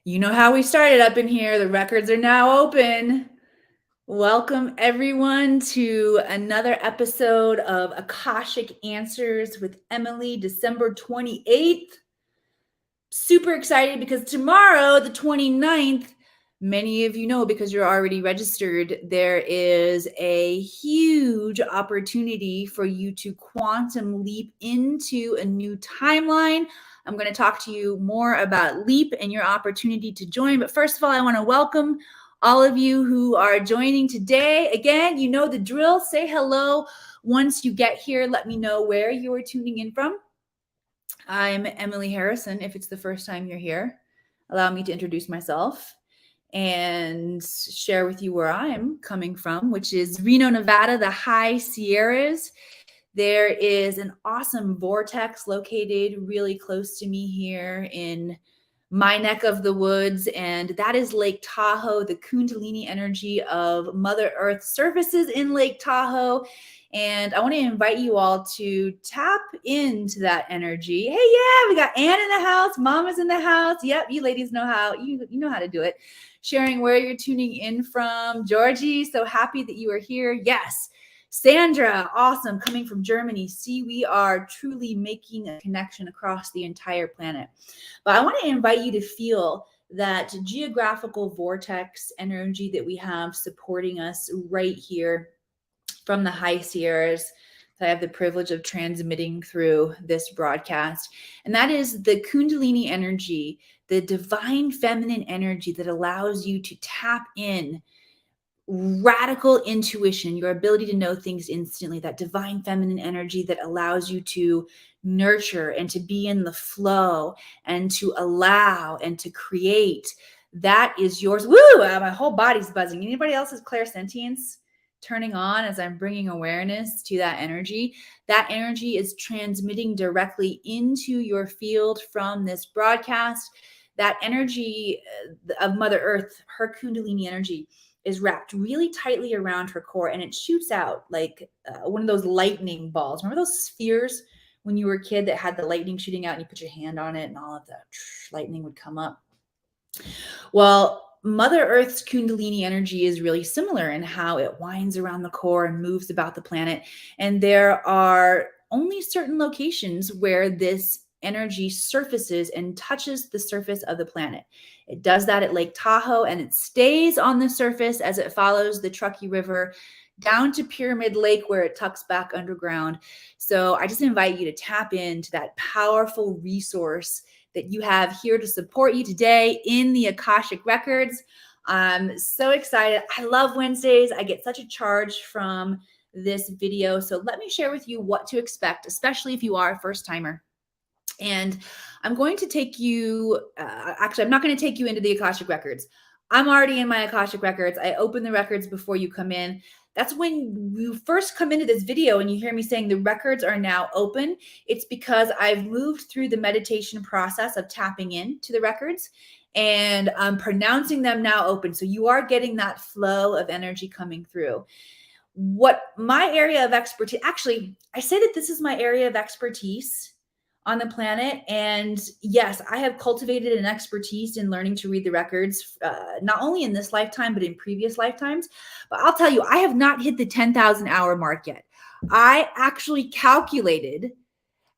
You know how we started up in here. The records are now open. Welcome, everyone, to another episode of Akashic Answers with Emily, December 28th. Super excited because tomorrow, the 29th, many of you know because you're already registered, there is a huge opportunity for you to quantum leap into a new timeline. I'm going to talk to you more about leap and your opportunity to join. But first of all, I want to welcome all of you who are joining today. Again, you know the drill. Say hello once you get here. Let me know where you are tuning in from. I'm Emily Harrison. If it's the first time you're here, allow me to introduce myself and share with you where I'm coming from, which is Reno, Nevada, the High Sierras. There is an awesome vortex located really close to me here in my neck of the woods, and that is Lake Tahoe. The Kundalini energy of Mother Earth surfaces in Lake Tahoe, and I want to invite you all to tap into that energy. Hey, yeah, we got Ann in the house, Mama's in the house. Yep, you ladies know how you know how to do it. Sharing where you're tuning in from. Georgie, so happy that you are here. Yes. Sandra, awesome, coming from Germany. See, we are truly making a connection across the entire planet. But I want to invite you to feel that geographical vortex energy that we have supporting us right here from the High Sierras that I have the privilege of transmitting through this broadcast. And that is the Kundalini energy, the divine feminine energy that allows you to tap in radical intuition, your ability to know things instantly, that divine feminine energy that allows you to nurture and to be in the flow and to allow and to create. That is yours. Woo! My whole body's buzzing. Anybody else's clairsentience turning on as I'm bringing awareness to that energy? That energy is transmitting directly into your field from this broadcast. That energy of Mother Earth, her Kundalini energy, is wrapped really tightly around her core, and it shoots out like one of those lightning balls. Remember those spheres when you were a kid that had the lightning shooting out and you put your hand on it and all of the lightning would come up? Well, Mother Earth's Kundalini energy is really similar in how it winds around the core and moves about the planet. And there are only certain locations where this energy surfaces and touches the surface of the planet. It does that at Lake Tahoe, and it stays on the surface as it follows the Truckee River down to Pyramid Lake, where it tucks back underground. So I just invite you to tap into that powerful resource that you have here to support you today in the Akashic Records. I'm so excited. I love Wednesdays. I get such a charge from this video. So let me share with you what to expect, especially if you are a first timer. And I'm going to take you, actually, I'm not going to take you into the Akashic Records. I'm already in my Akashic Records. I open the records before you come in. That's when you first come into this video and you hear me saying the records are now open. It's because I've moved through the meditation process of tapping into the records and I'm pronouncing them now open. So you are getting that flow of energy coming through. What my area of expertise, actually, I say that this is my area of expertise on the planet. And yes, I have cultivated an expertise in learning to read the records, not only in this lifetime, but in previous lifetimes. But I'll tell you, I have not hit the 10,000 hour mark yet. I actually calculated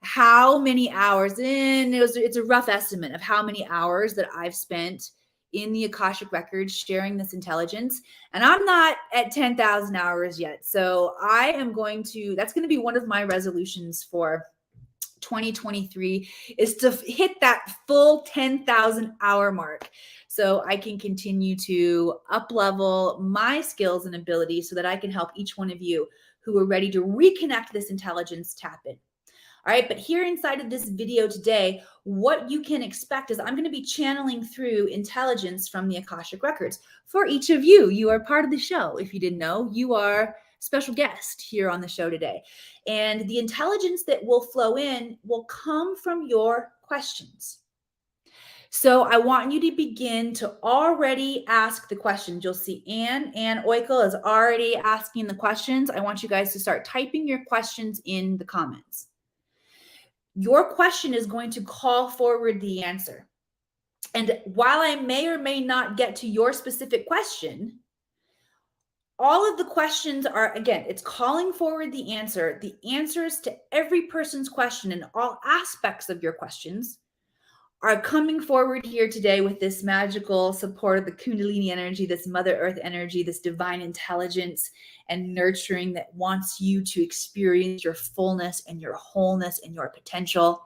how many hours in, it's a rough estimate of how many hours that I've spent in the Akashic Records sharing this intelligence. And I'm not at 10,000 hours yet. So I am that's going to be one of my resolutions for 2023 is to hit that full 10,000 hour mark so I can continue to up level my skills and abilities so that I can help each one of you who are ready to reconnect this intelligence tap in. All right, but here inside of this video today, what you can expect is I'm going to be channeling through intelligence from the Akashic Records for each of you. You are part of the show. If you didn't know, you are special guest here on the show today. And the intelligence that will flow in will come from your questions. So I want you to begin to already ask the questions. You'll see Ann Oikel is already asking the questions. I want you guys to start typing your questions in the comments. Your question is going to call forward the answer. And while I may or may not get to your specific question, all of the questions are, again, it's calling forward the answer. The answers to every person's question and all aspects of your questions are coming forward here today with this magical support of the Kundalini energy, this Mother Earth energy, this divine intelligence and nurturing that wants you to experience your fullness and your wholeness and your potential.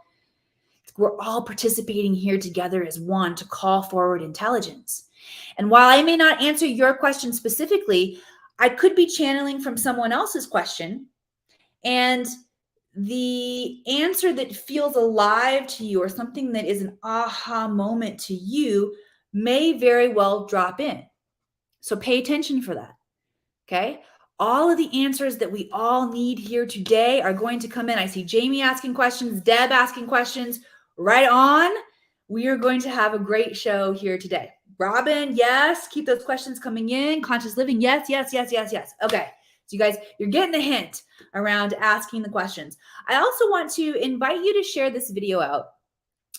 We're all participating here together as one to call forward intelligence. And while I may not answer your question specifically, I could be channeling from someone else's question, and the answer that feels alive to you or something that is an aha moment to you may very well drop in. So pay attention for that. Okay. All of the answers that we all need here today are going to come in. I see Jamie asking questions, Deb asking questions. Right on. We are going to have a great show here today. Robin, yes. Keep those questions coming in. Conscious living, yes, yes, yes, yes, yes. Okay. So you guys, you're getting the hint around asking the questions. I also want to invite you to share this video out,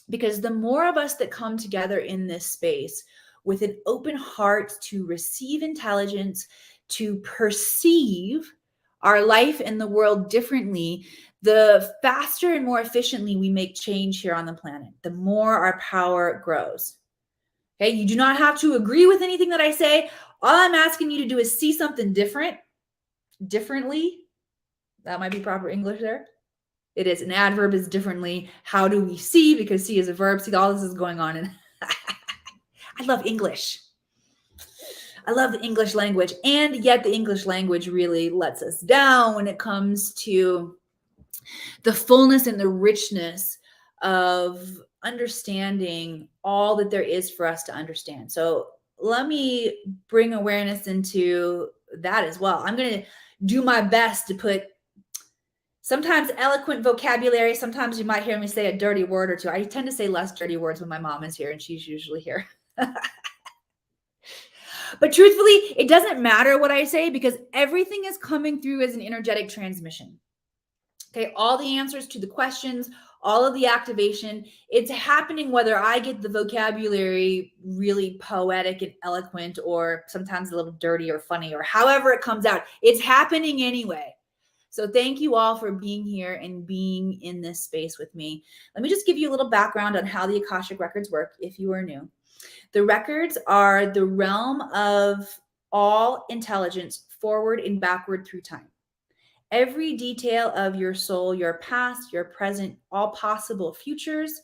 because the more of us that come together in this space with an open heart to receive intelligence, to perceive our life and the world differently, the faster and more efficiently we make change here on the planet, the more our power grows. Okay, you do not have to agree with anything that I say. All I'm asking you to do is see something differently. That might be proper English there. It is. An adverb is differently. How do we see? Because see is a verb. See, all this is going on. And I love English. I love the English language. And yet the English language really lets us down when it comes to the fullness and the richness of understanding all that there is for us to understand. So let me bring awareness into that as well. I'm going to do my best to put sometimes eloquent vocabulary. Sometimes you might hear me say a dirty word or two. I tend to say less dirty words when my mom is here, and she's usually here. But truthfully, it doesn't matter what I say, because everything is coming through as an energetic transmission. Okay, all the answers to the questions, all of the activation, it's happening whether I get the vocabulary really poetic and eloquent, or sometimes a little dirty or funny, or however it comes out. It's happening anyway. So thank you all for being here and being in this space with me. Let me just give you a little background on how the Akashic Records work if you are new. The records are the realm of all intelligence forward and backward through time. Every detail of your soul, your past, your present, all possible futures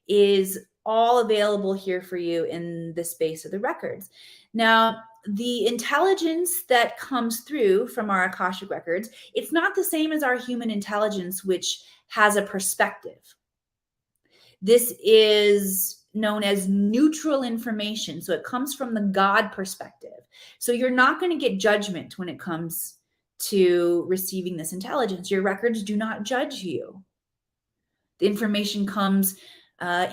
is all available here for you in the space of the records. Now, the intelligence that comes through from our Akashic Records, it's not the same as our human intelligence, which has a perspective. This is known as neutral information. So it comes from the God perspective. So you're not going to get judgment when it comes to receiving this intelligence. Your records do not judge you. The information comes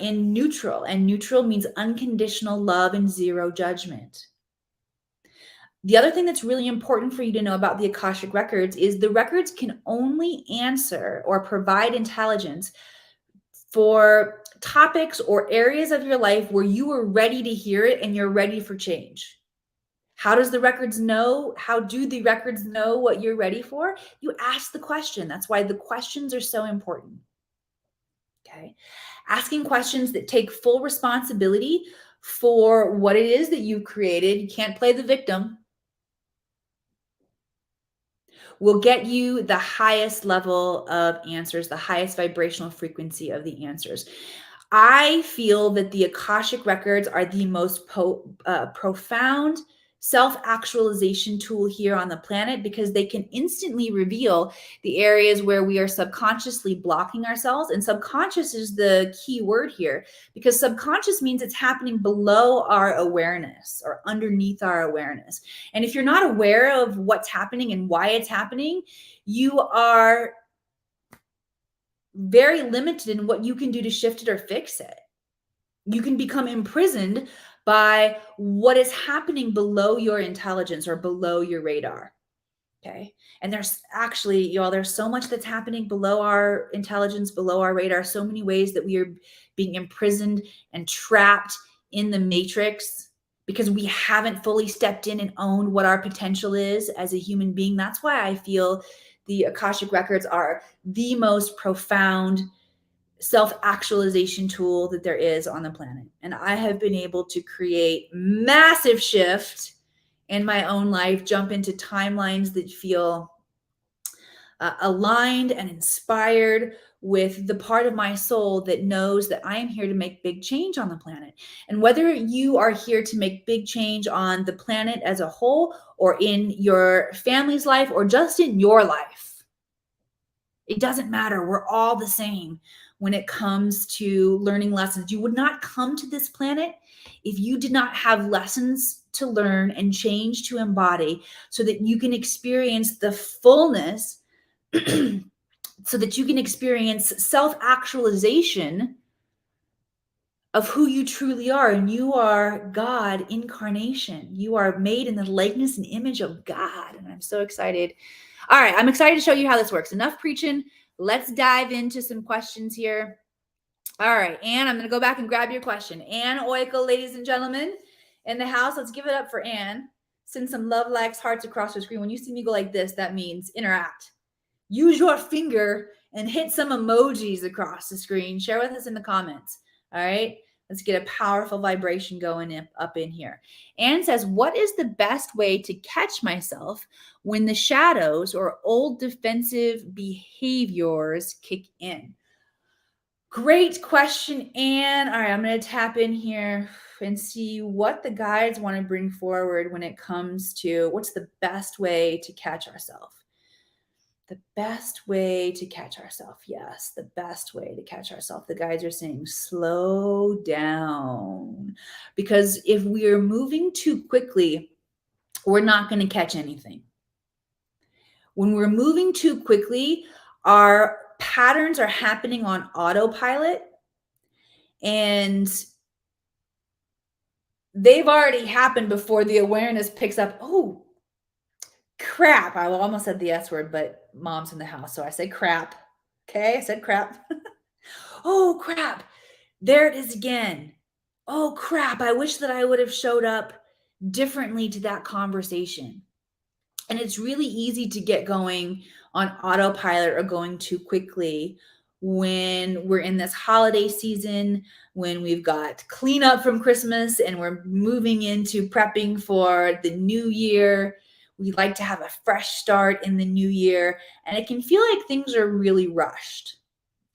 in neutral, and neutral means unconditional love and zero judgment. The other thing that's really important for you to know about the Akashic Records is the records can only answer or provide intelligence for topics or areas of your life where you are ready to hear it and you're ready for change. How does the records know? How do the records know what you're ready for? You ask the question. That's why the questions are so important. Okay. Asking questions that take full responsibility for what it is that you've created. You can't play the victim. Will get you the highest level of answers, the highest vibrational frequency of the answers. I feel that the Akashic Records are the most profound self-actualization tool here on the planet, because they can instantly reveal the areas where we are subconsciously blocking ourselves. And subconscious is the key word here, because subconscious means it's happening below our awareness or underneath our awareness. And if you're not aware of what's happening and why it's happening, you are very limited in what you can do to shift it or fix it. You can become imprisoned by what is happening below your intelligence or below your radar. Okay. And there's actually, y'all, there's so much that's happening below our intelligence, below our radar, so many ways that we are being imprisoned and trapped in the matrix because we haven't fully stepped in and owned what our potential is as a human being. That's why I feel the Akashic Records are the most profound self-actualization tool that there is on the planet. And I have been able to create massive shift in my own life, jump into timelines that feel aligned and inspired with the part of my soul that knows that I am here to make big change on the planet. And whether you are here to make big change on the planet as a whole, or in your family's life, or just in your life, it doesn't matter. We're all the same when it comes to learning lessons. You would not come to this planet if you did not have lessons to learn and change to embody so that you can experience the fullness so that you can experience self-actualization of who you truly are. And you are God incarnation. You are made in the likeness and image of God. And I'm so excited. All right, I'm excited to show you how this works. Enough preaching. Let's dive into some questions here. All right, Anne, I'm going to go back and grab your question. Anne Oikel, ladies and gentlemen, in the house. Let's give it up for Anne. Send some love, likes, hearts across the screen. When you see me go like this, that means interact. Use your finger and hit some emojis across the screen. Share with us in the comments. All right, let's get a powerful vibration going up in here. Anne says, what is the best way to catch myself when the shadows or old defensive behaviors kick in? Great question, Anne. All right, I'm going to tap in here and see what the guides want to bring forward when it comes to what's the best way to catch ourselves. The best way to catch ourselves. Yes, the best way to catch ourselves. The guides are saying slow down, because if we are moving too quickly, we're not going to catch anything. When we're moving too quickly, our patterns are happening on autopilot, and they've already happened before the awareness picks up. Oh, crap. I almost said the S word, but mom's in the house, so I say crap. Okay, I said crap. Oh, crap. There it is again. Oh, crap. I wish that I would have showed up differently to that conversation. And it's really easy to get going on autopilot or going too quickly when we're in this holiday season, when we've got cleanup from Christmas and we're moving into prepping for the new year. We like to have a fresh start in the new year, and it can feel like things are really rushed.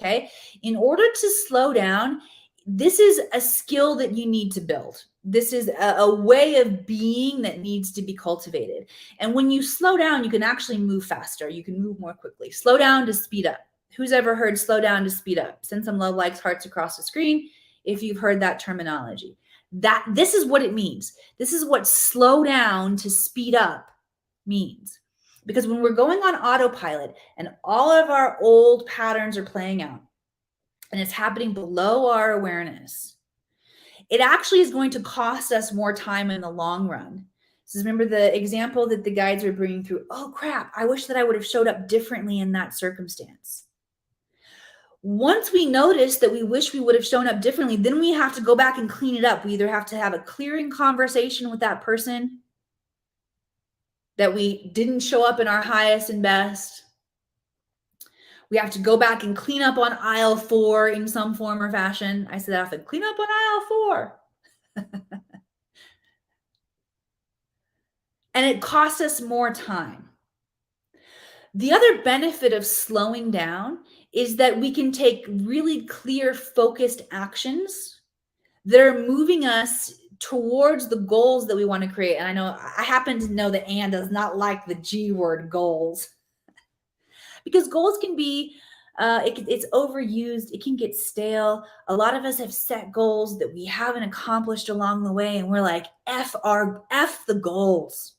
Okay. In order to slow down, this is a skill that you need to build. This is a way of being that needs to be cultivated. And when you slow down, you can actually move faster. You can move more quickly. Slow down to speed up. Who's ever heard slow down to speed up? Send some love, likes, hearts across the screen if you've heard that terminology. This is what it means. This is what slow down to speed up means. Because when we're going on autopilot and all of our old patterns are playing out and it's happening below our awareness, it actually is going to cost us more time in the long run. So remember the example that the guides are bringing through. Oh, crap. I wish that I would have showed up differently in that circumstance. Once we notice that we wish we would have shown up differently, then we have to go back and clean it up. We either have to have a clearing conversation with that person that we didn't show up in our highest and best. We have to go back and clean up on aisle 4 in some form or fashion. I said that often, clean up on aisle 4. And it costs us more time. The other benefit of slowing down is that we can take really clear, focused actions that are moving us towards the goals that we want to create. And I know, I happen to know that Anne does not like the G word, goals, because goals can be, it's overused. It can get stale. A lot of us have set goals that we haven't accomplished along the way, and we're like, F the goals.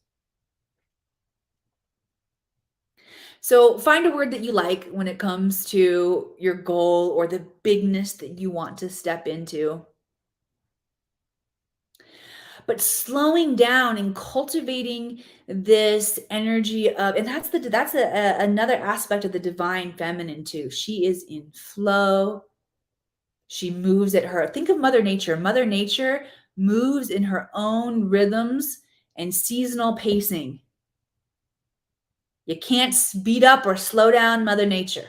So find a word that you like when it comes to your goal or the bigness that you want to step into. But slowing down and cultivating this energy of, and that's another aspect of the divine feminine too. She is in flow. She moves at her. Think of Mother Nature. Mother Nature moves in her own rhythms and seasonal pacing. You can't speed up or slow down Mother Nature.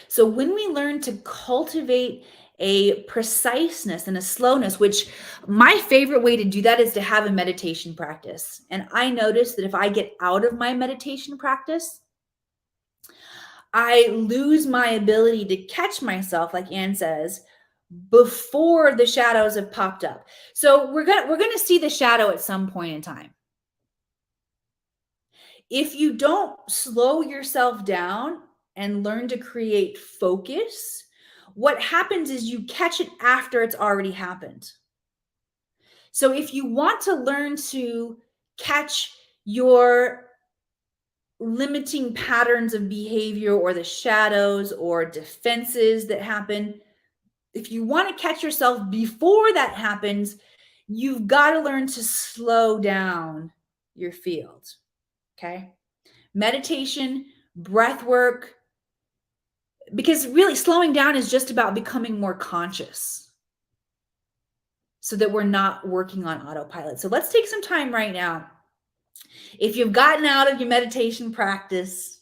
So when we learn to cultivate a preciseness and a slowness, which my favorite way to do that is to have a meditation practice. And I notice that if I get out of my meditation practice, I lose my ability to catch myself, like Anne says, before the shadows have popped up. So we're gonna see the shadow at some point in time. If you don't slow yourself down and learn to create focus, what happens is you catch it after it's already happened. So if you want to learn to catch your limiting patterns of behavior or the shadows or defenses that happen, if you want to catch yourself before that happens, you've got to learn to slow down your field. Okay? Meditation, breath work, because really slowing down is just about becoming more conscious so that we're not working on autopilot. So let's take some time right now. If you've gotten out of your meditation practice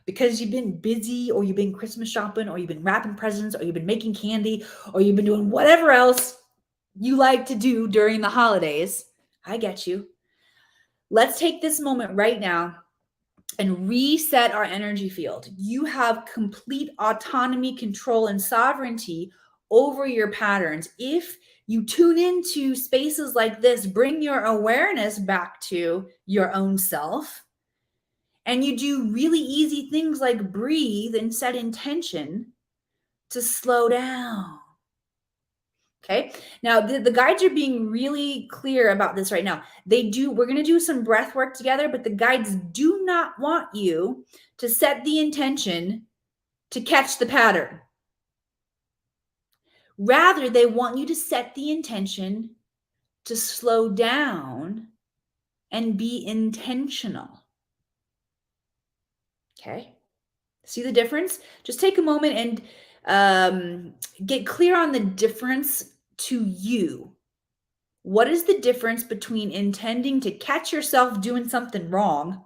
because you've been busy, or you've been Christmas shopping, or you've been wrapping presents, or you've been making candy, or you've been doing whatever else you like to do during the holidays, I get you. Let's take this moment right now and reset our energy field. You have complete autonomy, control, and sovereignty over your patterns. If you tune into spaces like this, bring your awareness back to your own self, and you do really easy things like breathe and set intention to slow down. Okay. Now the guides are being really clear about this right now. We're going to do some breath work together, but the guides do not want you to set the intention to catch the pattern. Rather, they want you to set the intention to slow down and be intentional. Okay. See the difference? Just take a moment and get clear on the difference to you. What is the difference between intending to catch yourself doing something wrong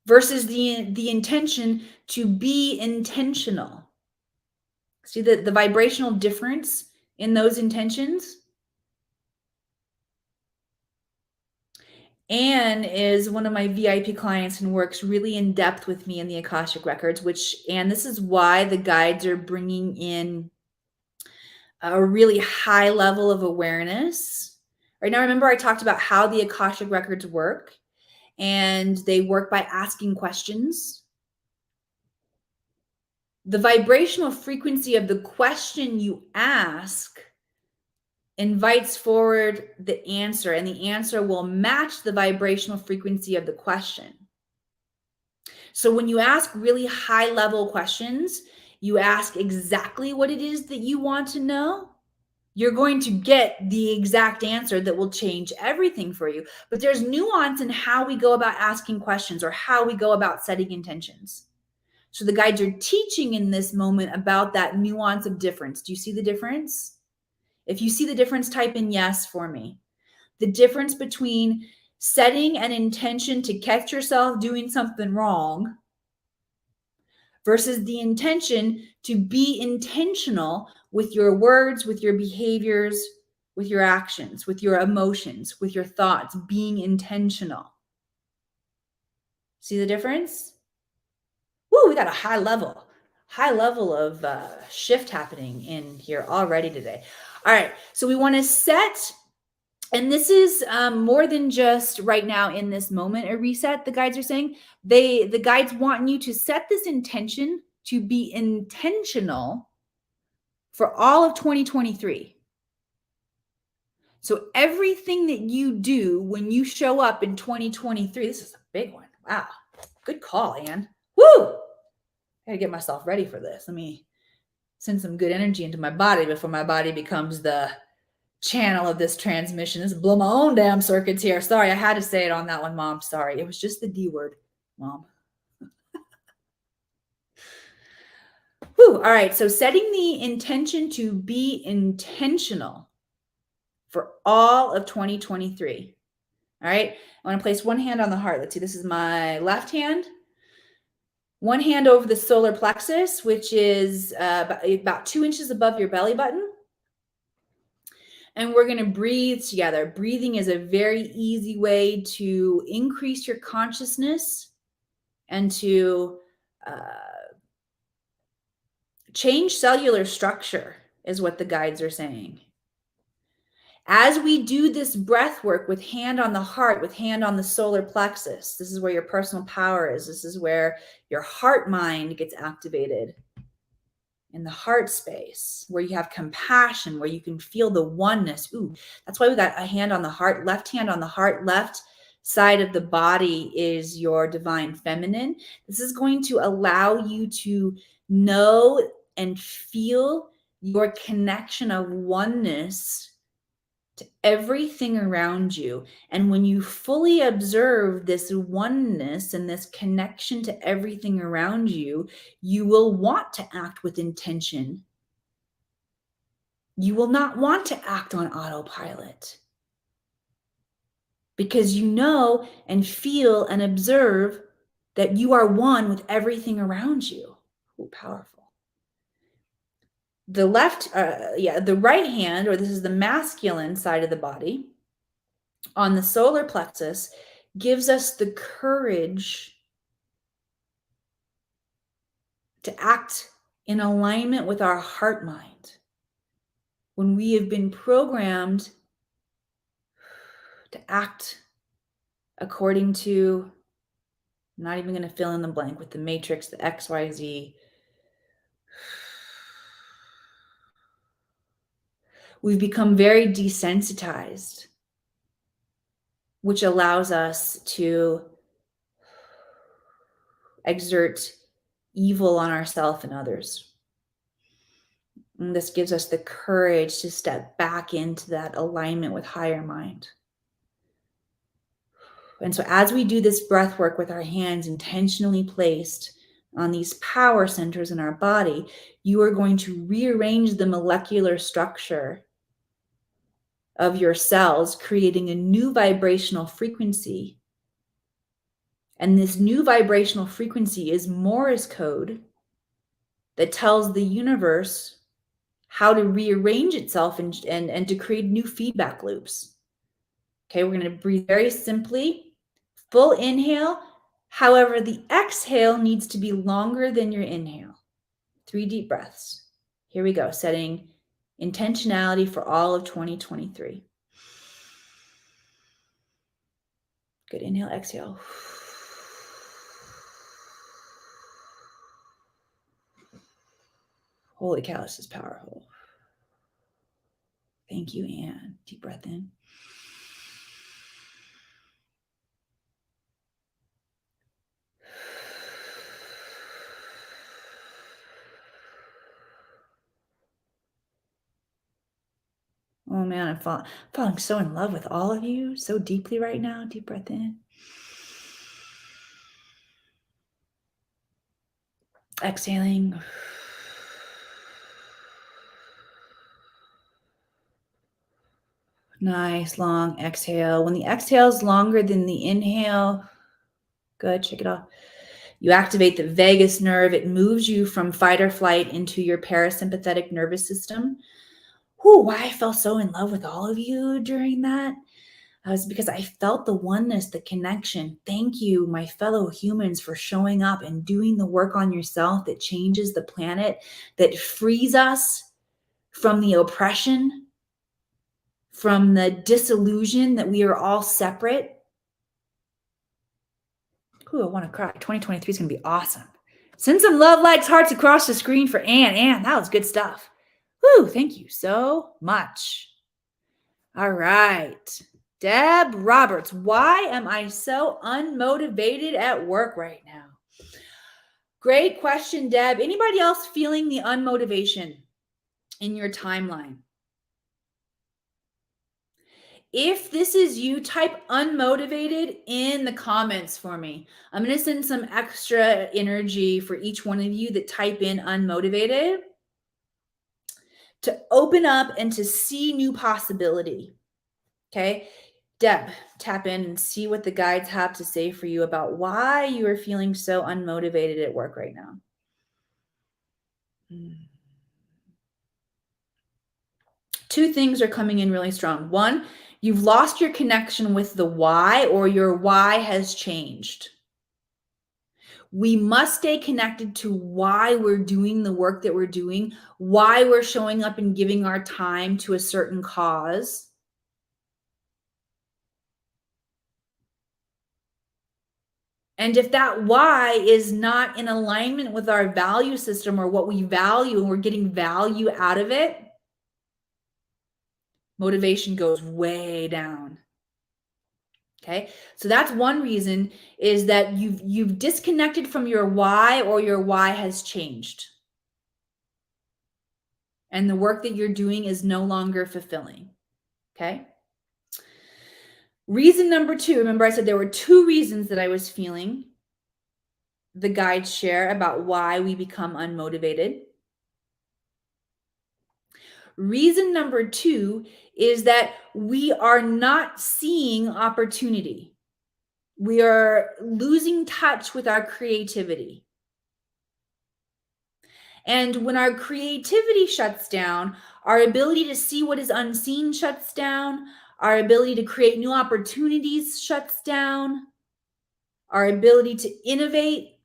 versus the intention to be intentional? See the vibrational difference in those intentions? Anne is one of my VIP clients and works really in depth with me in the Akashic Records, and this is why the guides are bringing in a really high level of awareness. Right now, remember I talked about how the Akashic Records work, and they work by asking questions. The vibrational frequency of the question you ask invites forward the answer, and the answer will match the vibrational frequency of the question. So when you ask really high level questions, you ask exactly what it is that you want to know, you're going to get the exact answer that will change everything for you. But there's nuance in how we go about asking questions or how we go about setting intentions. So the guides are teaching in this moment about that nuance of difference. Do you see the difference? If you see the difference, type in yes for me. The difference between setting an intention to catch yourself doing something wrong versus the intention to be intentional with your words, with your behaviors, with your actions, with your emotions, with your thoughts, being intentional. See the difference? Woo, we got a high level of shift happening in here already today. All right, so we want to set, and this is more than just right now in this moment a reset. The guides are saying the guides want you to set this intention to be intentional for all of 2023. So everything that you do when you show up in 2023, this is a big one. Wow, good call, Anne. Woo! I gotta get myself ready for this. Let me send some good energy into my body before my body becomes the channel of this transmission. This blow my own damn circuits here. Sorry, I had to say it on that one, Mom. Sorry. It was just the D word, Mom. All right. So setting the intention to be intentional for all of 2023. All right. I want to place one hand on the heart. Let's see. This is my left hand. One hand over the solar plexus, which is about 2 inches above your belly button. And we're going to breathe together. Breathing is a very easy way to increase your consciousness and to change cellular structure, is what the guides are saying. As we do this breath work with hand on the heart, with hand on the solar plexus, this is where your personal power is. This is where your heart mind gets activated. In the heart space, where you have compassion, where you can feel the oneness. Ooh, that's why we got a hand on the heart, left hand on the heart, left side of the body is your divine feminine. This is going to allow you to know and feel your connection of oneness to everything around you. And when you fully observe this oneness and this connection to everything around you, you will want to act with intention. You will not want to act on autopilot because you know and feel and observe that you are one with everything around you. Ooh, powerful. The the right hand, or this is the masculine side of the body, on the solar plexus, gives us the courage to act in alignment with our heart mind. When we have been programmed to act according to, I'm not even going to fill in the blank with the matrix, the XYZ. We've become very desensitized, which allows us to exert evil on ourselves and others. And this gives us the courage to step back into that alignment with higher mind. And so as we do this breath work with our hands intentionally placed on these power centers in our body, you are going to rearrange the molecular structure of your cells, creating a new vibrational frequency. And this new vibrational frequency is Morse code that tells the universe how to rearrange itself and to create new feedback loops. Okay, we're going to breathe very simply, full inhale. However, the exhale needs to be longer than your inhale. 3 deep breaths. Here we go, setting intentionality for all of 2023. Good, inhale, exhale. Holy cow, this is powerful. Thank you, Anne. Deep breath in. Oh man, I'm falling so in love with all of you so deeply right now. Deep breath in. Exhaling. Nice, long exhale. When the exhale is longer than the inhale, good, shake it off. You activate the vagus nerve. It moves you from fight or flight into your parasympathetic nervous system. Why I fell so in love with all of you during that was because I felt the oneness, the connection. Thank you, my fellow humans, for showing up and doing the work on yourself that changes the planet, that frees us from the oppression, from the disillusion that we are all separate. I want to cry. 2023 is going to be awesome. Send some love, likes, hearts across the screen for Anne. Anne, that was good stuff. Thank you so much. All right. Deb Roberts, why am I so unmotivated at work right now? Great question, Deb. Anybody else feeling the unmotivation in your timeline? If this is you, type unmotivated in the comments for me. I'm going to send some extra energy for each one of you that type in unmotivated to open up and to see new possibility. Okay. Deb, tap in and see what the guides have to say for you about why you are feeling so unmotivated at work right now. Two things are coming in really strong. One, you've lost your connection with the why, or your why has changed. We must stay connected to why we're doing the work that we're doing, why we're showing up and giving our time to a certain cause. And if that why is not in alignment with our value system or what we value, and we're getting value out of it, motivation goes way down. Okay. So that's one reason, is that you've disconnected from your why, or your why has changed. And the work that you're doing is no longer fulfilling. Okay. Reason number two, remember I said there were two reasons that I was feeling the guides share about why we become unmotivated. Reason number two is that we are not seeing opportunity. We are losing touch with our creativity. And when our creativity shuts down, our ability to see what is unseen shuts down, our ability to create new opportunities shuts down, our ability to innovate.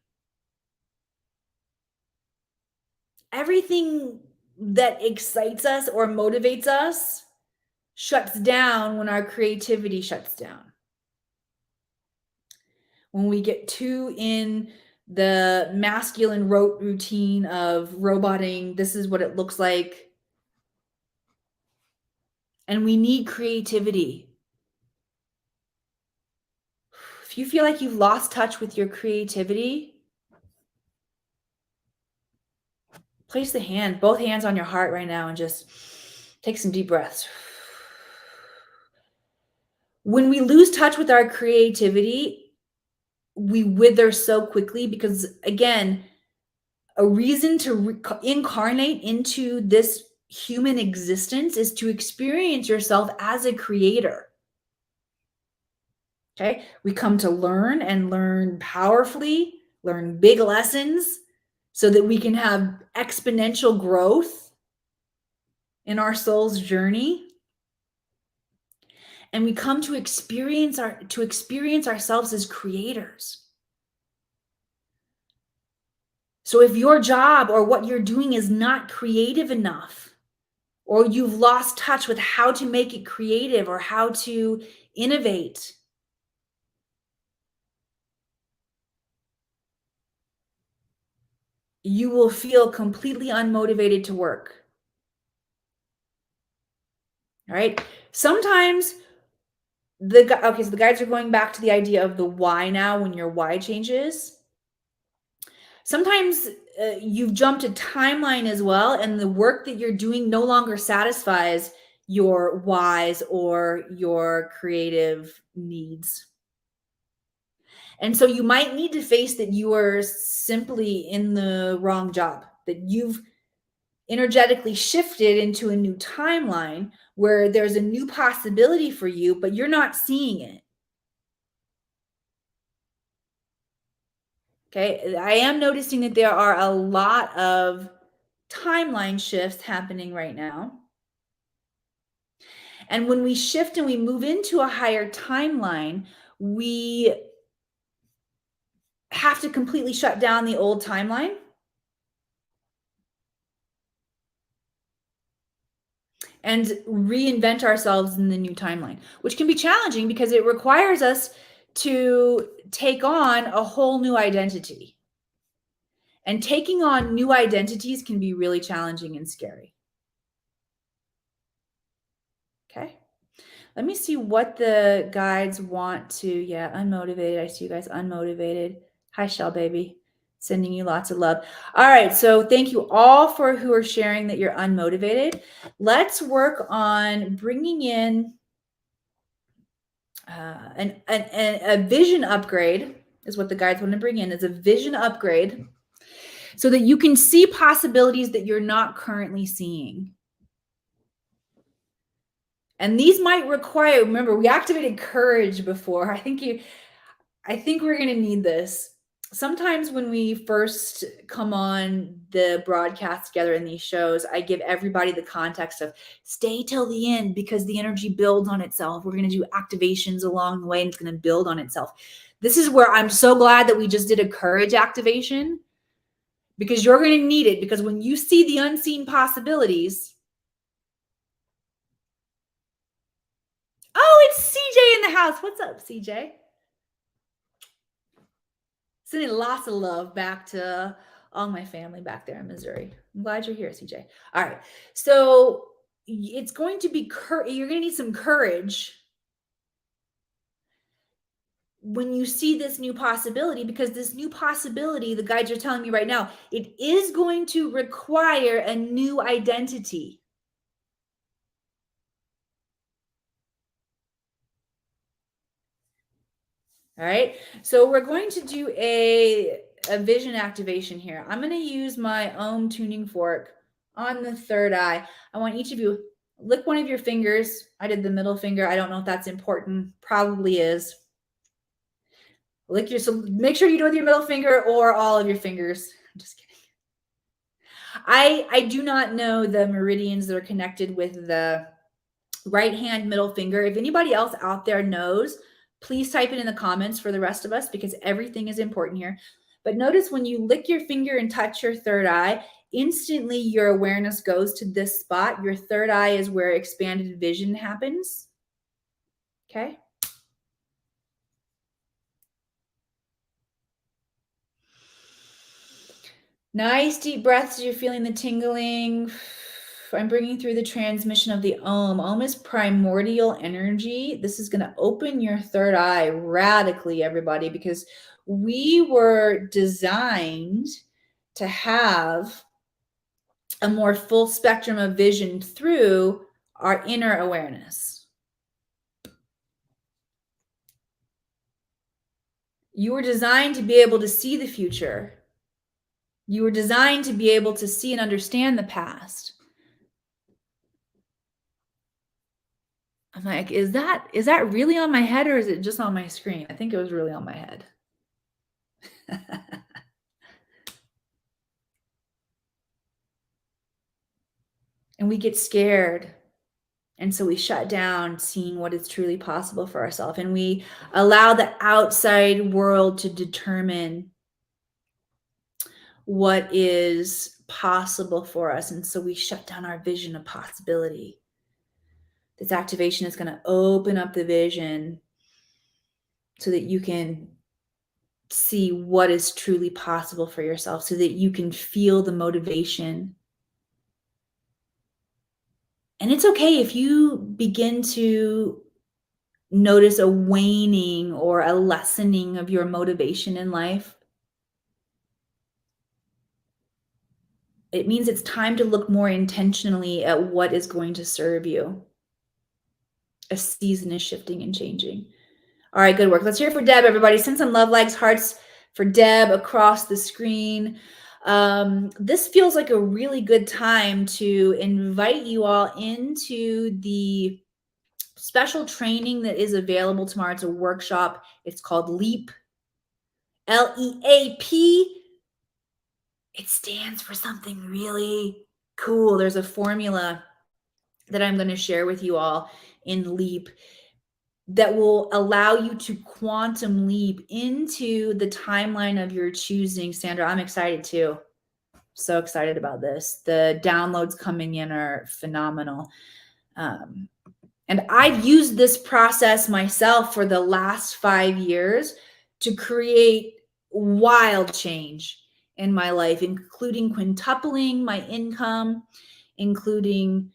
Everything that excites us or motivates us shuts down when our creativity shuts down. When we get too in the masculine rote routine of roboting, this is what it looks like. And we need creativity. If you feel like you've lost touch with your creativity, place both hands on your heart right now, and just take some deep breaths. When we lose touch with our creativity, we wither so quickly, because again, a reason to incarnate into this human existence is to experience yourself as a creator. Okay. We come to learn, and learn powerfully, learn big lessons, so that we can have exponential growth in our soul's journey. And we come to experience ourselves as creators. So if your job or what you're doing is not creative enough, or you've lost touch with how to make it creative or how to innovate, you will feel completely unmotivated to work. All right. Sometimes so the guides are going back to the idea of the why now, when your why changes. Sometimes you've jumped a timeline as well, and the work that you're doing no longer satisfies your whys or your creative needs. And so you might need to face that you are simply in the wrong job, that you've energetically shifted into a new timeline where there's a new possibility for you, but you're not seeing it. Okay. I am noticing that there are a lot of timeline shifts happening right now. And when we shift and we move into a higher timeline, we have to completely shut down the old timeline and reinvent ourselves in the new timeline, which can be challenging because it requires us to take on a whole new identity. And taking on new identities can be really challenging and scary. Okay. Let me see what the guides want to. Yeah, unmotivated. I see you guys unmotivated. Hi, Shell Baby. Sending you lots of love. All right. So thank you all for who are sharing that you're unmotivated. Let's work on bringing in a vision upgrade is what the guides want to bring in, is a vision upgrade so that you can see possibilities that you're not currently seeing. And these might require, remember, we activated courage before. I think we're going to need this. Sometimes when we first come on the broadcast together in these shows, I give everybody the context of stay till the end because the energy builds on itself. We're going to do activations along the way and it's going to build on itself. This is where I'm so glad that we just did a courage activation, because you're going to need it, because when you see the unseen possibilities. Oh, it's CJ in the house. What's up, CJ? Sending lots of love back to all my family back there in Missouri. I'm glad you're here, CJ. All right. So it's going to be, you're going to need some courage when you see this new possibility, because this new possibility, the guides are telling me right now, it is going to require a new identity. All right. So we're going to do a vision activation here. I'm going to use my own tuning fork on the third eye. I want each of you lick one of your fingers. I did the middle finger. I don't know if that's important. Probably is. So make sure you do it with your middle finger or all of your fingers. I'm just kidding. I do not know the meridians that are connected with the right hand middle finger. If anybody else out there knows, please type it in the comments for the rest of us, because everything is important here. But notice when you lick your finger and touch your third eye, instantly your awareness goes to this spot. Your third eye is where expanded vision happens. Okay. Nice deep breaths. You're feeling the tingling. I'm bringing through the transmission of the Om. Om is primordial energy. This is going to open your third eye radically, everybody, because we were designed to have a more full spectrum of vision through our inner awareness. You were designed to be able to see the future. You were designed to be able to see and understand the past. I'm like, is that really on my head, or is it just on my screen? I think it was really on my head. And we get scared. And so we shut down seeing what is truly possible for ourselves. And we allow the outside world to determine what is possible for us. And so we shut down our vision of possibility. This activation is going to open up the vision so that you can see what is truly possible for yourself, so that you can feel the motivation. And it's okay if you begin to notice a waning or a lessening of your motivation in life. It means it's time to look more intentionally at what is going to serve you. A season is shifting and changing. All right, good work. Let's hear it for Deb, everybody. Send some love, likes, hearts for Deb across the screen. This feels like a really good time to invite you all into the special training that is available tomorrow. It's a workshop. It's called LEAP, LEAP. It stands for something really cool. There's a formula that I'm going to share with you all in LEAP that will allow you to quantum leap into the timeline of your choosing. Sandra, I'm excited too. So excited about this. The downloads coming in are phenomenal. And I've used this process myself for the last 5 years to create wild change in my life, including quintupling my income, including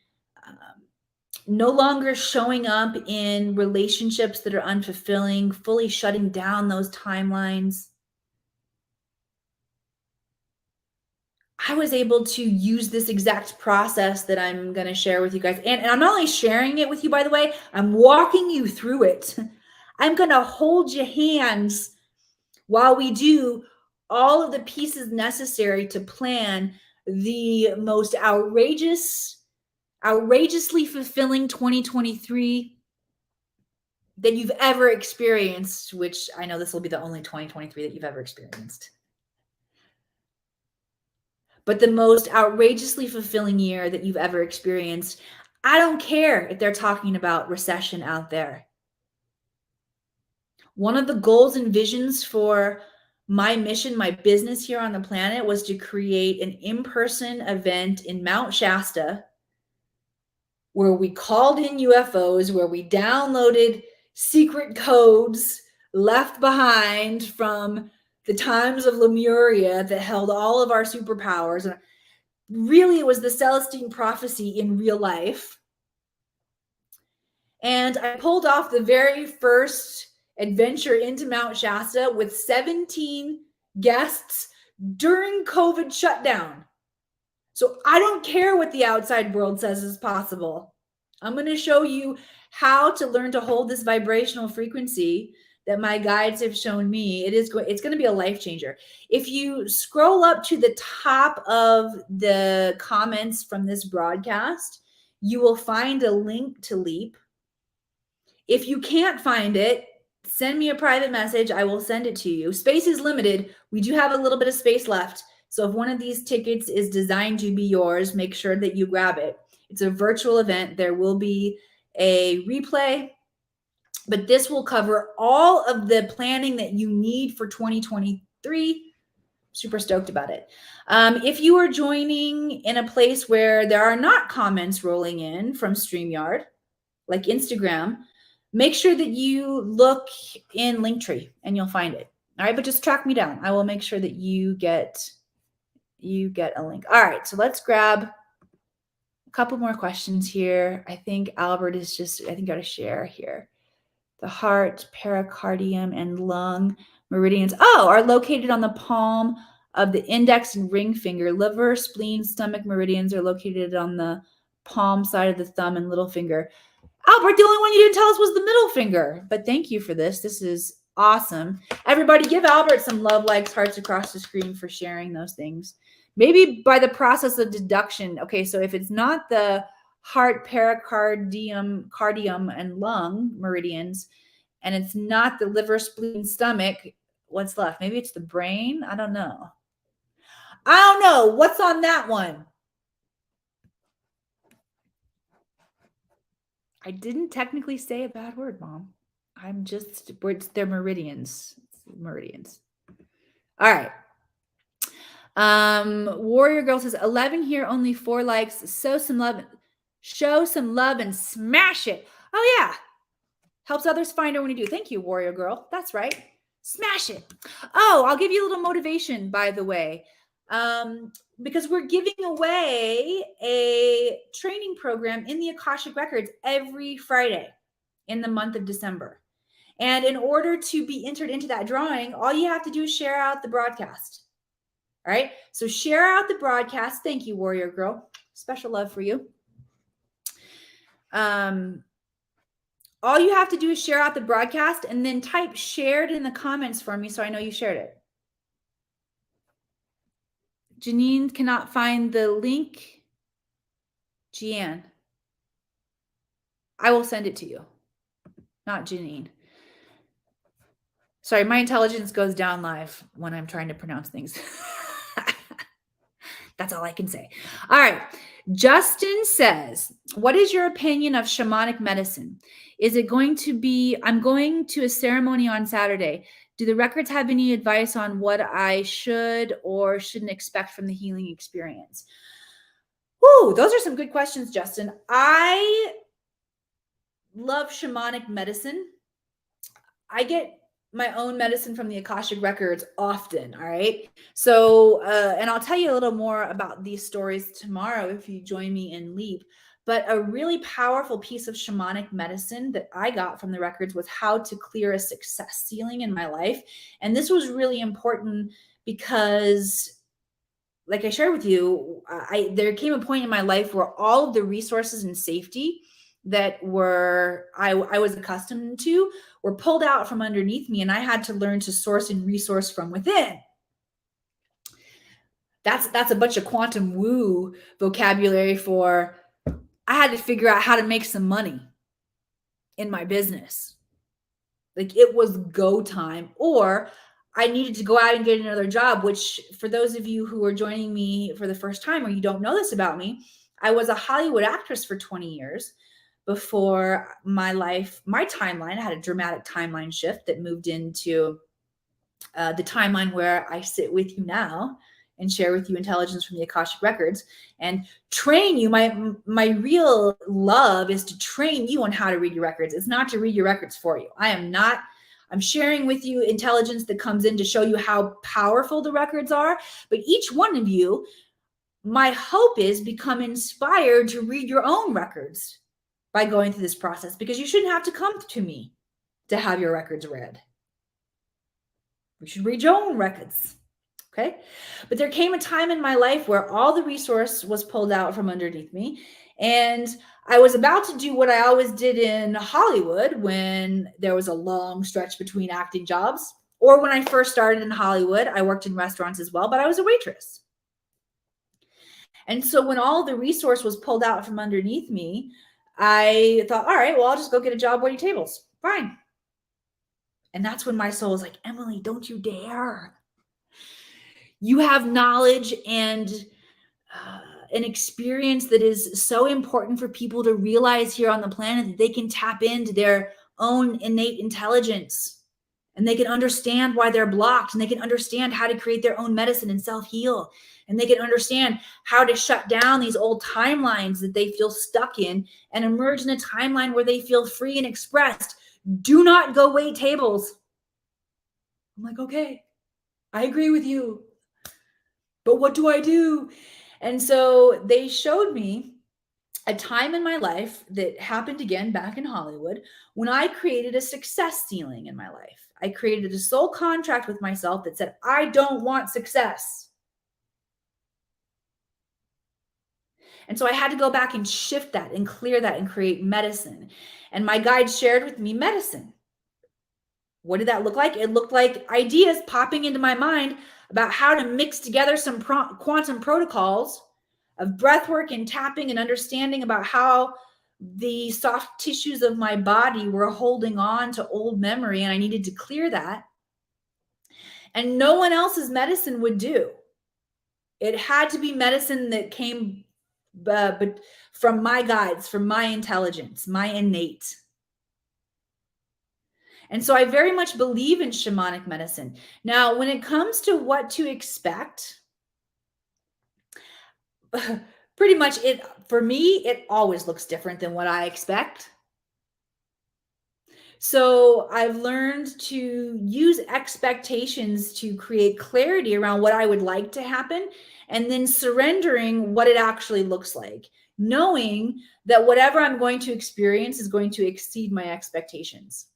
no longer showing up in relationships that are unfulfilling, fully shutting down those timelines. I was able to use this exact process that I'm going to share with you guys. And I'm not only sharing it with you, by the way, I'm walking you through it. I'm going to hold your hands while we do all of the pieces necessary to plan the most outrageously fulfilling 2023 that you've ever experienced, which I know this will be the only 2023 that you've ever experienced. But the most outrageously fulfilling year that you've ever experienced. I don't care if they're talking about recession out there. One of the goals and visions for my mission, my business here on the planet, was to create an in-person event in Mount Shasta where we called in UFOs, where we downloaded secret codes left behind from the times of Lemuria that held all of our superpowers. And really, it was the Celestine prophecy in real life. And I pulled off the very first adventure into Mount Shasta with 17 guests during COVID shutdown. So I don't care what the outside world says is possible. I'm going to show you how to learn to hold this vibrational frequency that my guides have shown me. It's going to be a life changer. If you scroll up to the top of the comments from this broadcast, you will find a link to Leap. If you can't find it, send me a private message. I will send it to you. Space is limited. We do have a little bit of space left. So if one of these tickets is designed to be yours, make sure that you grab it. It's a virtual event. There will be a replay, but this will cover all of the planning that you need for 2023. Super stoked about it. If you are joining in a place where there are not comments rolling in from StreamYard, like Instagram, make sure that you look in Linktree and you'll find it. All right, but just track me down. I will make sure that you get a link. All right, so let's grab a couple more questions here. I think Albert is got to share here. The heart, pericardium, and lung meridians are located on the palm of the index and ring finger. Liver, spleen, stomach meridians are located on the palm side of the thumb and little finger. Albert, the only one you didn't tell us was the middle finger, but thank you for this. This is awesome. Everybody give Albert some love, likes, hearts across the screen for sharing those things. Maybe by the process of deduction. Okay, so if it's not the heart, pericardium, cardium, and lung meridians, and it's not the liver, spleen, stomach, what's left? Maybe it's the brain? I don't know. What's on that one? I didn't technically say a bad word, Mom. They're meridians. Meridians. All right. Warrior Girl says 11 here, only 4 likes. Show some love and smash it. Oh yeah. Helps others find her when you do. Thank you, Warrior Girl. That's right. Smash it. Oh, I'll give you a little motivation, by the way. Because we're giving away a training program in the Akashic Records every Friday in the month of December. And in order to be entered into that drawing, all you have to do is share out the broadcast. All right. So share out the broadcast. Thank you, Warrior Girl. Special love for you. All you have to do is share out the broadcast and then type shared in the comments for me so I know you shared it. Janine cannot find the link. Jeanne. I will send it to you. Not Janine. Sorry, my intelligence goes down live when I'm trying to pronounce things. That's all I can say. All right. Justin says, what is your opinion of shamanic medicine? Is it going to be, I'm going to a ceremony on Saturday. Do the records have any advice on what I should or shouldn't expect from the healing experience? Woo, those are some good questions, Justin. I love shamanic medicine. I get my own medicine from the Akashic Records often. All right. So, and I'll tell you a little more about these stories tomorrow if you join me in Leap. But a really powerful piece of shamanic medicine that I got from the records was how to clear a success ceiling in my life. And this was really important because, like I shared with you, there came a point in my life where all of the resources and safety that I was accustomed to were pulled out from underneath me, and I had to learn to source and resource from within. That's a bunch of quantum woo vocabulary for I had to figure out how to make some money in my business. Like it was go time, or I needed to go out and get another job, which for those of you who are joining me for the first time or you don't know this about me, I was a Hollywood actress for 20 years before my timeline. I had a dramatic timeline shift that moved into the timeline where I sit with you now and share with you intelligence from the Akashic Records and train you. My real love is to train you on how to read your records. It's not to read your records for you. I'm sharing with you intelligence that comes in to show you how powerful the records are. But each one of you, my hope is become inspired to read your own records by going through this process, because you shouldn't have to come to me to have your records read. You should read your own records. Okay. But there came a time in my life where all the resource was pulled out from underneath me. And I was about to do what I always did in Hollywood when there was a long stretch between acting jobs. Or when I first started in Hollywood, I worked in restaurants as well, but I was a waitress. And so when all the resource was pulled out from underneath me, I thought, all right, well, I'll just go get a job waiting tables. Fine. And that's when my soul was like, Emily, don't you dare. You have knowledge and an experience that is so important for people to realize here on the planet, that they can tap into their own innate intelligence and they can understand why they're blocked, and they can understand how to create their own medicine and self-heal, and they can understand how to shut down these old timelines that they feel stuck in and emerge in a timeline where they feel free and expressed. Do not go wait tables. I'm like, okay, I agree with you, but what do I do? And so they showed me a time in my life that happened again back in Hollywood when I created a success ceiling in my life. I created a soul contract with myself that said, I don't want success. And so I had to go back and shift that and clear that and create medicine. And my guide shared with me medicine. What did that look like? It looked like ideas popping into my mind about how to mix together some quantum protocols of breath work and tapping and understanding about how the soft tissues of my body were holding on to old memory, and I needed to clear that. And no one else's medicine would do. It had to be medicine that came but from my guides, from my intelligence, my innate. And so I very much believe in shamanic medicine. Now, when it comes to what to expect, pretty much for me, it always looks different than what I expect. So I've learned to use expectations to create clarity around what I would like to happen, and then surrendering what it actually looks like, knowing that whatever I'm going to experience is going to exceed my expectations.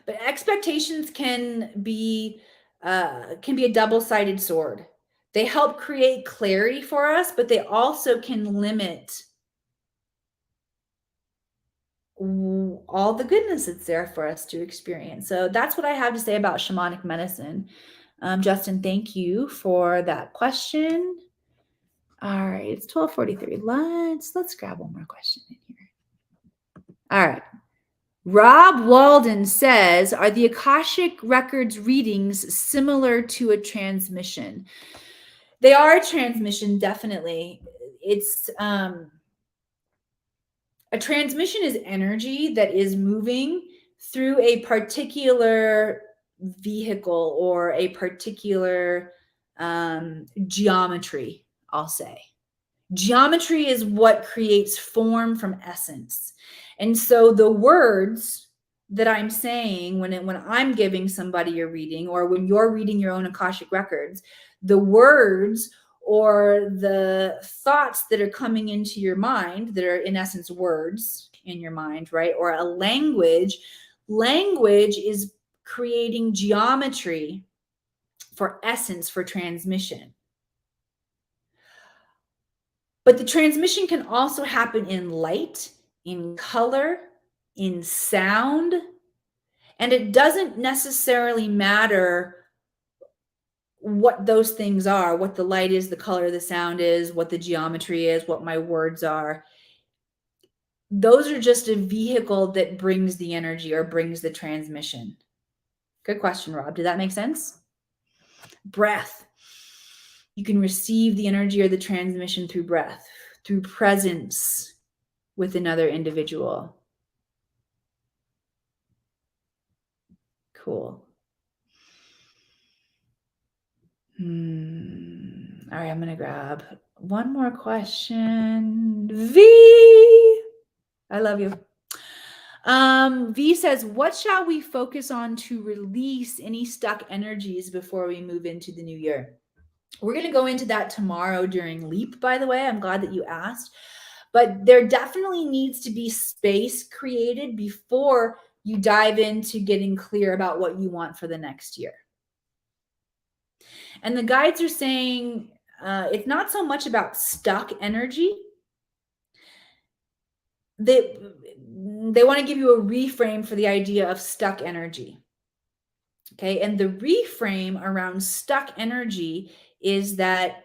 But expectations can be a double-sided sword. They help create clarity for us, but they also can limit all the goodness that's there for us to experience. So that's what I have to say about shamanic medicine. Justin, thank you for that question. All right, it's 12:43. Let's grab one more question in here. All right. Rob Walden says, are the Akashic Records readings similar to a transmission? They are a transmission, definitely. It's a transmission is energy that is moving through a particular vehicle or a particular geometry, I'll say. Geometry is what creates form from essence. And so the words that I'm saying when I'm giving somebody a reading, or when you're reading your own Akashic Records, the words or the thoughts that are coming into your mind that are in essence words in your mind, right? Or a language is creating geometry for essence, for transmission. But the transmission can also happen in light, in color, in sound, and it doesn't necessarily matter what those things are, what the light is, the color, the sound is, what the geometry is, what my words are. Those are just a vehicle that brings the energy or brings the transmission. Good question, Rob. Did that make sense? Breath. You can receive the energy or the transmission through breath, through presence with another individual. Cool. All right, I'm going to grab one more question. V, I love you. V says, what shall we focus on to release any stuck energies before we move into the new year? We're going to go into that tomorrow during Leap, by the way. I'm glad that you asked. But there definitely needs to be space created before you dive into getting clear about what you want for the next year. And the guides are saying it's not so much about stuck energy. They want to give you a reframe for the idea of stuck energy. Okay. And the reframe around stuck energy is that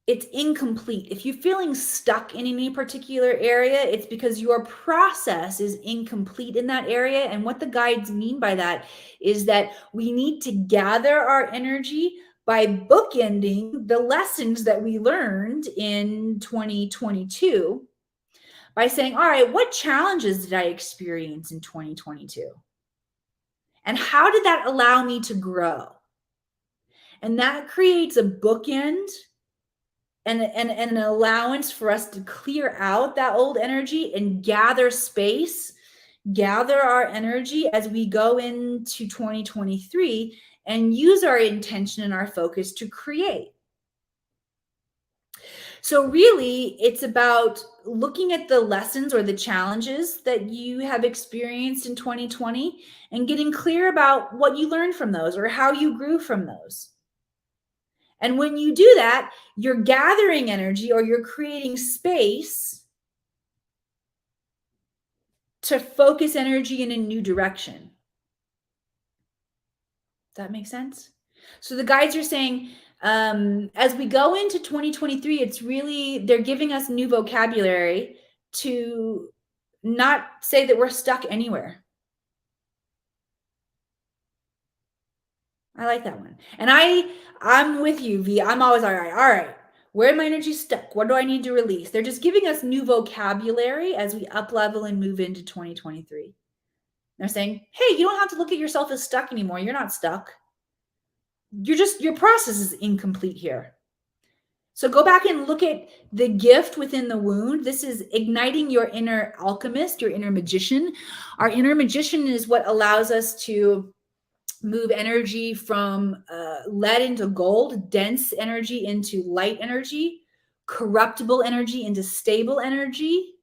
it's incomplete. If you're feeling stuck in any particular area, it's because your process is incomplete in that area. And what the guides mean by that is that we need to gather our energy by bookending the lessons that we learned in 2022 by saying, all right, what challenges did I experience in 2022? And how did that allow me to grow? And that creates a bookend and an allowance for us to clear out that old energy and gather space, gather our energy as we go into 2023 and use our intention and our focus to create. So really, it's about looking at the lessons or the challenges that you have experienced in 2020 and getting clear about what you learned from those or how you grew from those. And when you do that, you're gathering energy or you're creating space to focus energy in a new direction. Does that make sense? So the guides are saying, as we go into 2023, it's really, they're giving us new vocabulary to not say that we're stuck anywhere. I like that one. And I'm with you, V. I'm always all right. Where my energy stuck? What do I need to release? They're just giving us new vocabulary as we up level and move into 2023. They're saying, hey, you don't have to look at yourself as stuck anymore. You're not stuck. Your process is incomplete here. So go back and look at the gift within the wound. This is igniting your inner alchemist, your inner magician. Our inner magician is what allows us to move energy from lead into gold, dense energy into light energy, corruptible energy into stable energy.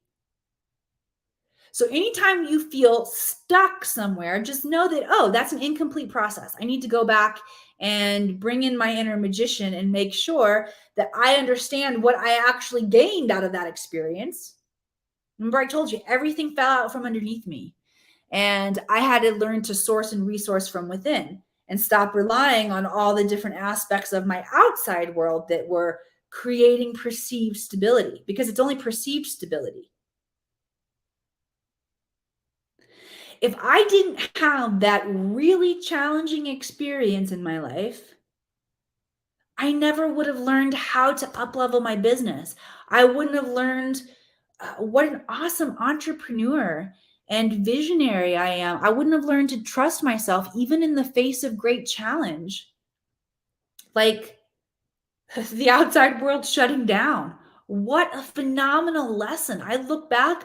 So anytime you feel stuck somewhere, just know that, oh, that's an incomplete process. I need to go back and bring in my inner magician and make sure that I understand what I actually gained out of that experience. Remember, I told you everything fell out from underneath me. And I had to learn to source and resource from within and stop relying on all the different aspects of my outside world that were creating perceived stability, because it's only perceived stability. If I didn't have that really challenging experience in my life, I never would have learned how to up-level my business. I wouldn't have learned what an awesome entrepreneur and visionary I am. I wouldn't have learned to trust myself even in the face of great challenge. Like the outside world shutting down. What a phenomenal lesson. I look back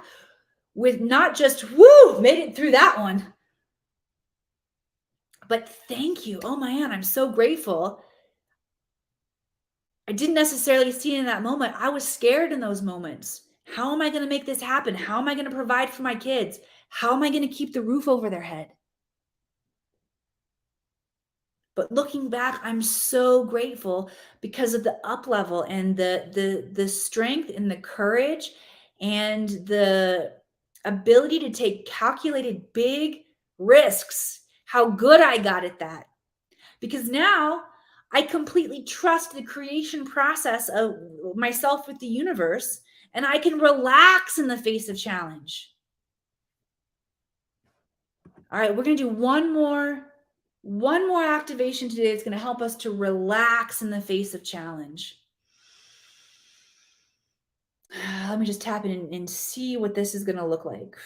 with not just, woo, made it through that one, but thank you. Oh man, I'm so grateful. I didn't necessarily see it in that moment. I was scared in those moments. How am I going to make this happen? How am I going to provide for my kids? How am I going to keep the roof over their head? But looking back, I'm so grateful because of the up level and the strength and the courage and the ability to take calculated big risks. How good I got at that. Because now I completely trust the creation process of myself with the universe, and I can relax in the face of challenge. All right, we're going to do one more activation today. It's going to help us to relax in the face of challenge. Let me just tap in and see what this is going to look like.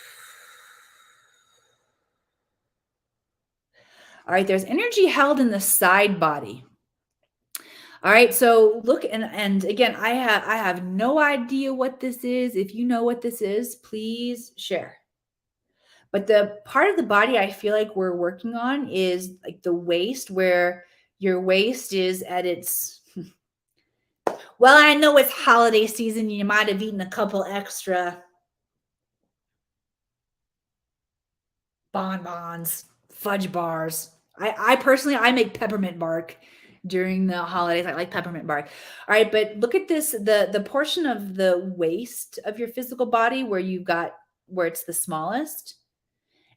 All right, there's energy held in the side body. All right, so look, and again, I have no idea what this is. If you know what this is, please share. But the part of the body I feel like we're working on is like the waist, where your waist is at its, well, I know it's holiday season. You might have eaten a couple extra bonbons, fudge bars. I personally, I make peppermint bark during the holidays. I like peppermint bark. All right, but look at this, the portion of the waist of your physical body where it's the smallest.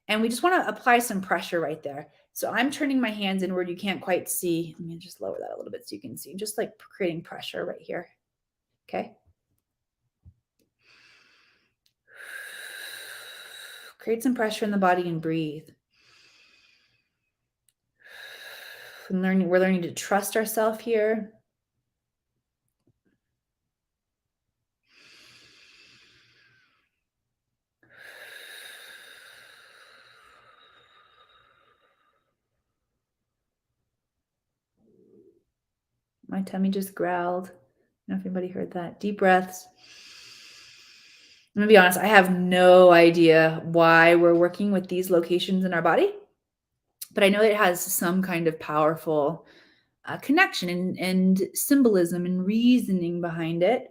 And we just want to apply some pressure right there. So I'm turning my hands inward. You can't quite see. Let me just lower that a little bit so you can see. Just like creating pressure right here. Okay. Create some pressure in the body and breathe. And we're learning to trust ourselves here. My tummy just growled. I don't know if anybody heard that. Deep breaths. I'm gonna be honest, I have no idea why we're working with these locations in our body, but I know it has some kind of powerful connection and symbolism and reasoning behind it.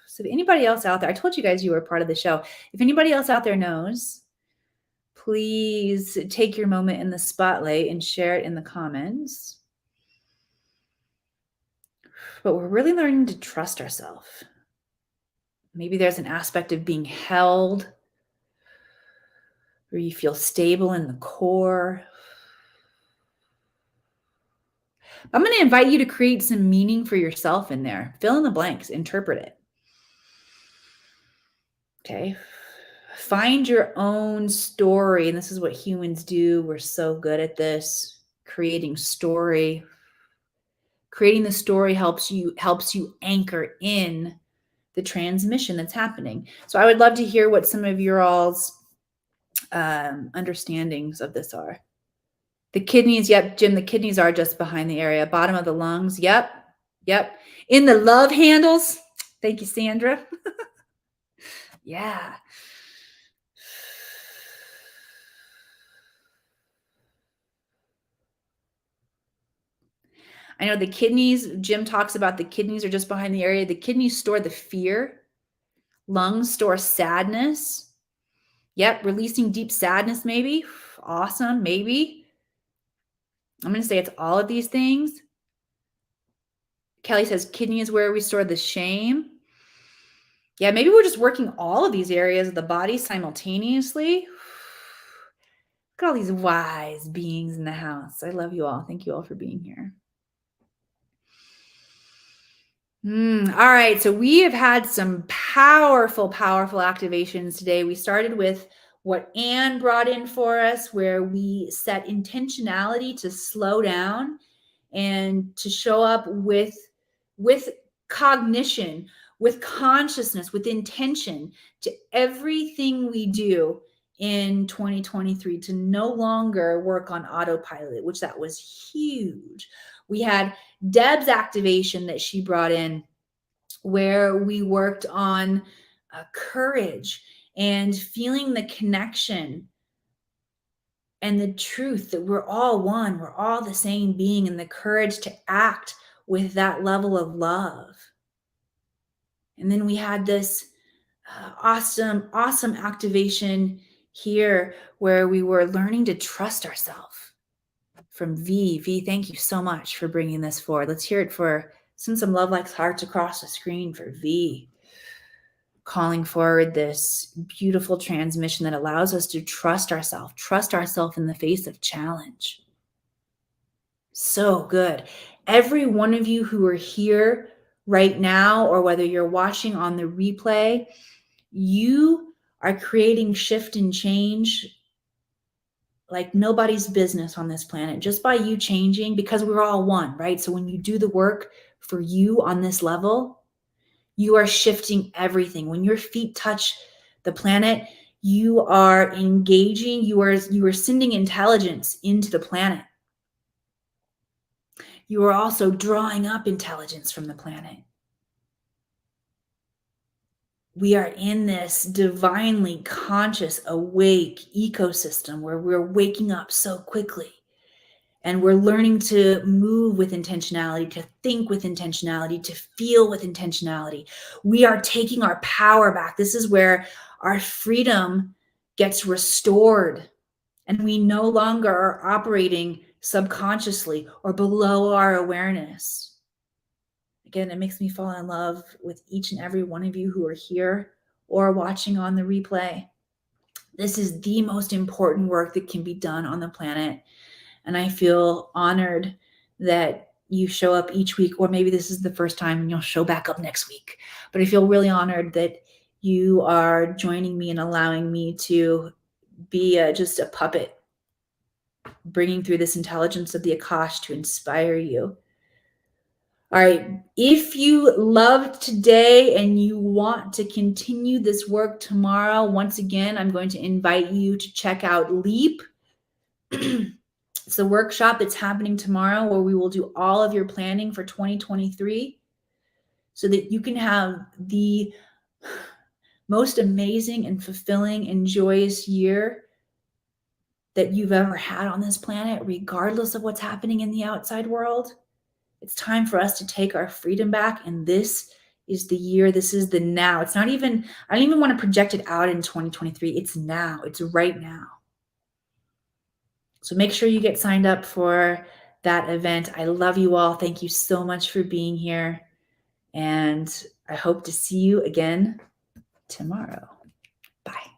So if anybody else out there, I told you guys you were part of the show. If anybody else out there knows, please take your moment in the spotlight and share it in the comments. But we're really learning to trust ourselves. Maybe there's an aspect of being held where you feel stable in the core. I'm going to invite you to create some meaning for yourself in there. Fill in the blanks, interpret it. Okay. Find your own story. And this is what humans do. We're so good at this, creating story. Creating the story helps you anchor in the transmission that's happening. So I would love to hear what some of your all's understandings of this are. The kidneys, yep, Jim, the kidneys are just behind the area. Bottom of the lungs, yep. In the love handles. Thank you, Sandra. Yeah. I know the kidneys, Jim talks about the kidneys are just behind the area. The kidneys store the fear. Lungs store sadness. Yep, releasing deep sadness maybe. Awesome, maybe. I'm going to say it's all of these things. Kelly says kidney is where we store the shame. Yeah, maybe we're just working all of these areas of the body simultaneously. Look at all these wise beings in the house. I love you all. Thank you all for being here. All right, so we have had some powerful activations today. We started with what Anne brought in for us, where we set intentionality to slow down and to show up with cognition, with consciousness, with intention to everything we do in 2023, to no longer work on autopilot, which that was huge. We had Deb's activation that she brought in, where we worked on courage and feeling the connection and the truth that we're all one, we're all the same being, and the courage to act with that level of love. And then we had this Awesome activation here where we were learning to trust ourselves. From V. V, thank you so much for bringing this forward. Let's hear it for send some love likes hearts across the screen for V. Calling forward this beautiful transmission that allows us to trust ourselves in the face of challenge. So good. Every one of you who are here right now, or whether you're watching on the replay, you are creating shift and change like nobody's business on this planet just by you changing, because we're all one, right? So when you do the work for you on this level, you are shifting everything. When your feet touch the planet, you are engaging, you are sending intelligence into the planet. You are also drawing up intelligence from the planet. We are in this divinely conscious, awake ecosystem where we're waking up so quickly. And we're learning to move with intentionality, to think with intentionality, to feel with intentionality. We are taking our power back. This is where our freedom gets restored. And we no longer are operating subconsciously or below our awareness. Again, it makes me fall in love with each and every one of you who are here or watching on the replay. This is the most important work that can be done on the planet. And I feel honored that you show up each week, or maybe this is the first time and you'll show back up next week. But I feel really honored that you are joining me and allowing me to be just a puppet, bringing through this intelligence of the Akash to inspire you. All right, if you loved today and you want to continue this work tomorrow, once again, I'm going to invite you to check out LEAP. It's the workshop that's happening tomorrow where we will do all of your planning for 2023 so that you can have the most amazing and fulfilling and joyous year that you've ever had on this planet, regardless of what's happening in the outside world. It's time for us to take our freedom back. And this is the year. This is the now. It's not even, I don't even want to project it out in 2023. It's now. It's right now. So make sure you get signed up for that event. I love you all. Thank you so much for being here. And I hope to see you again tomorrow. Bye.